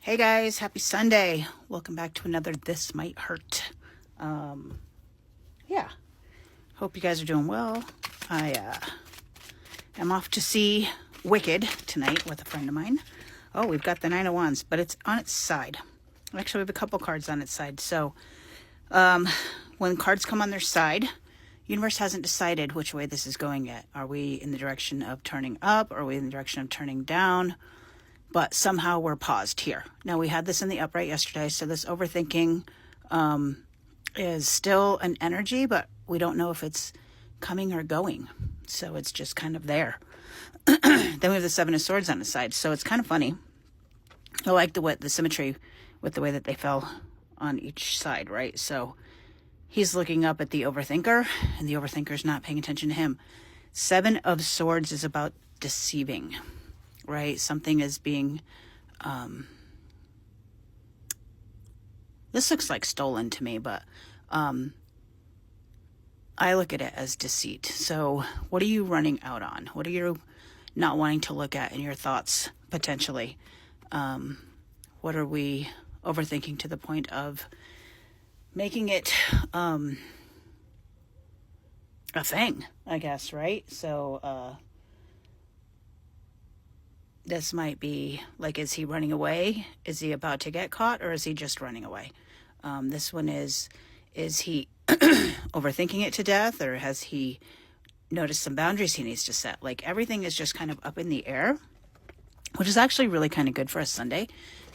Hey guys, happy Sunday. Welcome back to another This Might Hurt. Yeah, hope you guys are doing well. I am off to see Wicked tonight with a friend of mine. Oh, we've got the Nine of Wands, but it's on its side. Actually, we have a couple cards on its side. So when cards come on their side, universe hasn't decided which way this is going yet. Are we in the direction of turning up? Or are we in the direction of turning down? But somehow we're paused here. Now, we had this in the upright yesterday, so this overthinking is still an energy, but we don't know if it's coming or going. So it's just kind of there. Then we have the Seven of Swords on the side, so it's kind of funny. I like the symmetry with the way that they fell on each side, right? So he's looking up at the overthinker, and the overthinker's not paying attention to him. Seven of Swords is about deceiving. Right? Something is being, this looks like stolen to me, but I look at it as deceit. So what are you running out on? What are you not wanting to look at in your thoughts, potentially? What are we overthinking to the point of making it a thing, I guess, right? So, this might be like, is he running away? Is he about to get caught, or is he just running away? This one is he overthinking it to death, or has he noticed some boundaries he needs to set? Like, everything is just kind of up in the air, which is actually really kind of good for a Sunday,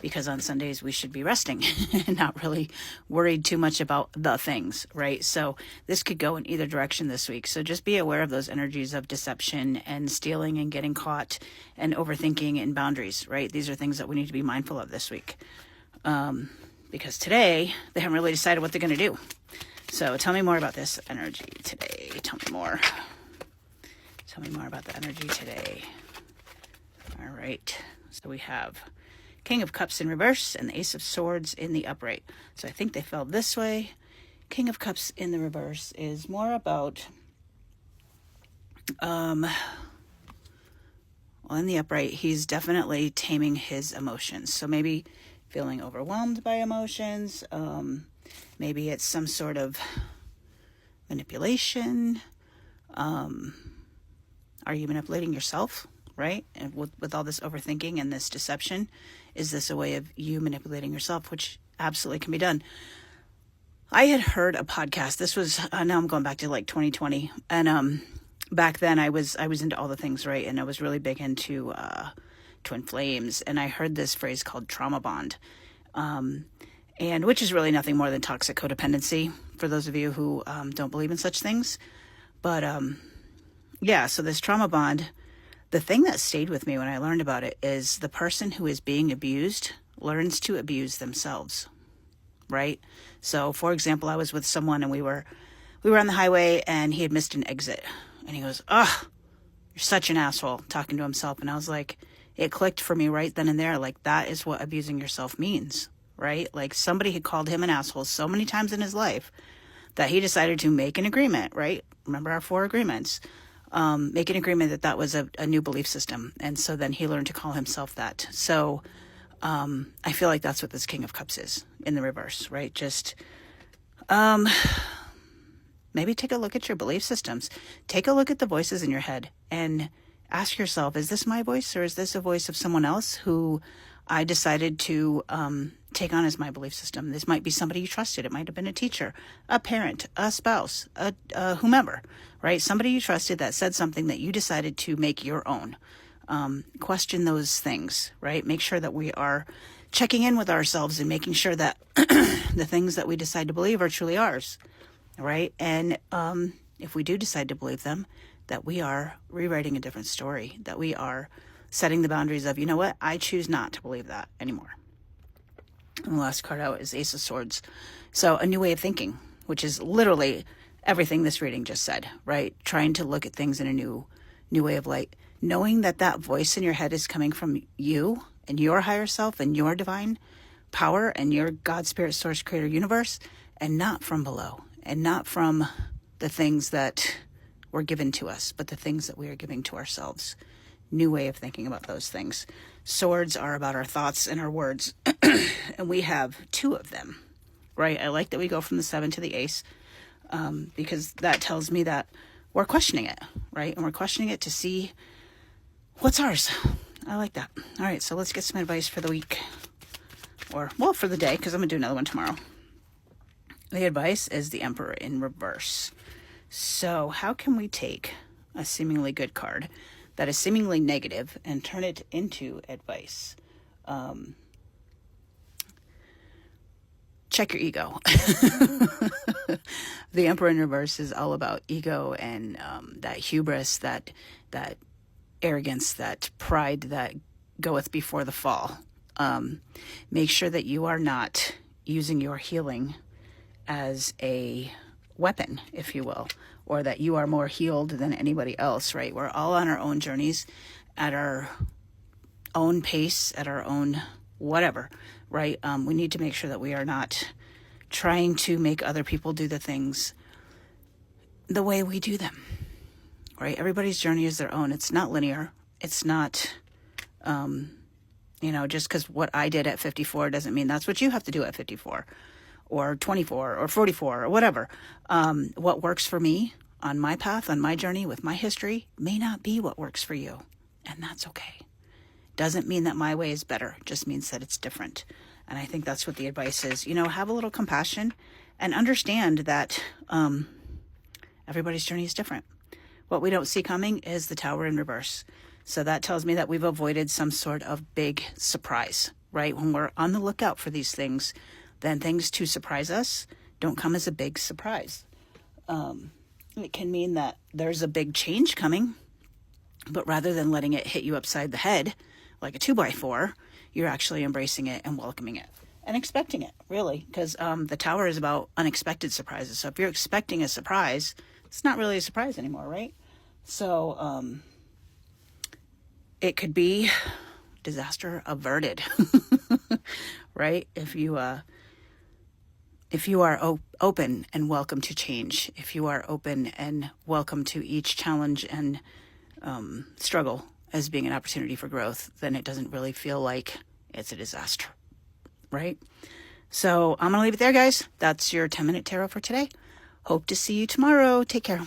because on Sundays we should be resting and not really worried too much about the things, right? So this could go in either direction this week. So just be aware of those energies of deception and stealing and getting caught and overthinking and boundaries, right? These are things that we need to be mindful of this week. Because today they haven't really decided what they're going to do. So tell me more about this energy today. Tell me more. Tell me more about the energy today. All right. So we have King of Cups in reverse and the Ace of Swords in the upright. So I think they fell this way. King of Cups in the reverse is more about, well, in the upright, he's definitely taming his emotions. So maybe feeling overwhelmed by emotions. Maybe it's some sort of manipulation. Are you manipulating yourself? Right? And with all this overthinking and this deception, is this a way of you manipulating yourself, which absolutely can be done. I had heard a podcast. This was, now I'm going back to like 2020. And back then I was into all the things, right? And I was really big into twin flames. And I heard this phrase called trauma bond. And which is really nothing more than toxic codependency, for those of you who don't believe in such things. But yeah, so this trauma bond, the thing that stayed with me when I learned about it is the person who is being abused learns to abuse themselves, right? So, for example, I was with someone and we were on the highway and he had missed an exit. And he goes, "Ugh, you're such an asshole," talking to himself. And I was like, it clicked for me right then and there. Like, that is what abusing yourself means, right? Like, somebody had called him an asshole so many times in his life that he decided to make an agreement, right? Remember our 4 agreements. Make an agreement that was a new belief system. And so then he learned to call himself that. So I feel like that's what this King of Cups is in the reverse, right? Just maybe take a look at your belief systems. Take a look at the voices in your head and ask yourself, is this my voice, or is this a voice of someone else who I decided to take on as my belief system? This might be somebody you trusted. It might have been a teacher, a parent, a spouse, whomever, right? Somebody you trusted that said something that you decided to make your own. Question those things, right? Make sure that we are checking in with ourselves and making sure that the things that we decide to believe are truly ours, right? And if we do decide to believe them, that we are rewriting a different story, that we are setting the boundaries of, you know what, I choose not to believe that anymore. And the last card out is Ace of Swords. So a new way of thinking, which is literally everything this reading just said, right? Trying to look at things in a new way of light. Knowing that that voice in your head is coming from you and your higher self and your divine power and your God, Spirit, Source, Creator, Universe, and not from below, and not from the things that were given to us, but the things that we are giving to ourselves. New way of thinking about those things. Swords are about our thoughts and our words. And we have 2 of them, right? I like that we go from the 7 to the ace, because that tells me that we're questioning it, right? And we're questioning it to see what's ours. I like that. All right, so let's get some advice for the week. Or, well, for the day, because I'm going to do another one tomorrow. The advice is the Emperor in reverse. So how can we take a seemingly good card that is seemingly negative and turn it into advice? Check your ego. The Emperor in reverse is all about ego and that hubris, that arrogance, that pride that goeth before the fall. Make sure that you are not using your healing as a weapon, if you will, or that you are more healed than anybody else, right? We're all on our own journeys at our own pace, at our own whatever, right? We need to make sure that we are not trying to make other people do the things the way we do them, right? Everybody's journey is their own. It's not linear. It's not, just because what I did at 54 doesn't mean that's what you have to do at 54 or 24 or 44 or whatever. What works for me on my path, on my journey with my history may not be what works for you. And that's okay. Doesn't mean that my way is better. Just means that it's different. And I think that's what the advice is. Have a little compassion and understand that everybody's journey is different. What we don't see coming is the Tower in reverse. So that tells me that we've avoided some sort of big surprise, right? When we're on the lookout for these things, then things to surprise us don't come as a big surprise. It can mean that there's a big change coming, but rather than letting it hit you upside the head like a 2x4, you're actually embracing it and welcoming it and expecting it, really, because the Tower is about unexpected surprises. So if you're expecting a surprise, it's not really a surprise anymore, right? So it could be disaster averted, right? If you are open and welcome to change, if you are open and welcome to each challenge and struggle as being an opportunity for growth, then it doesn't really feel like it's a disaster, right? So I'm going to leave it there, guys. That's your 10-minute tarot for today. Hope to see you tomorrow. Take care.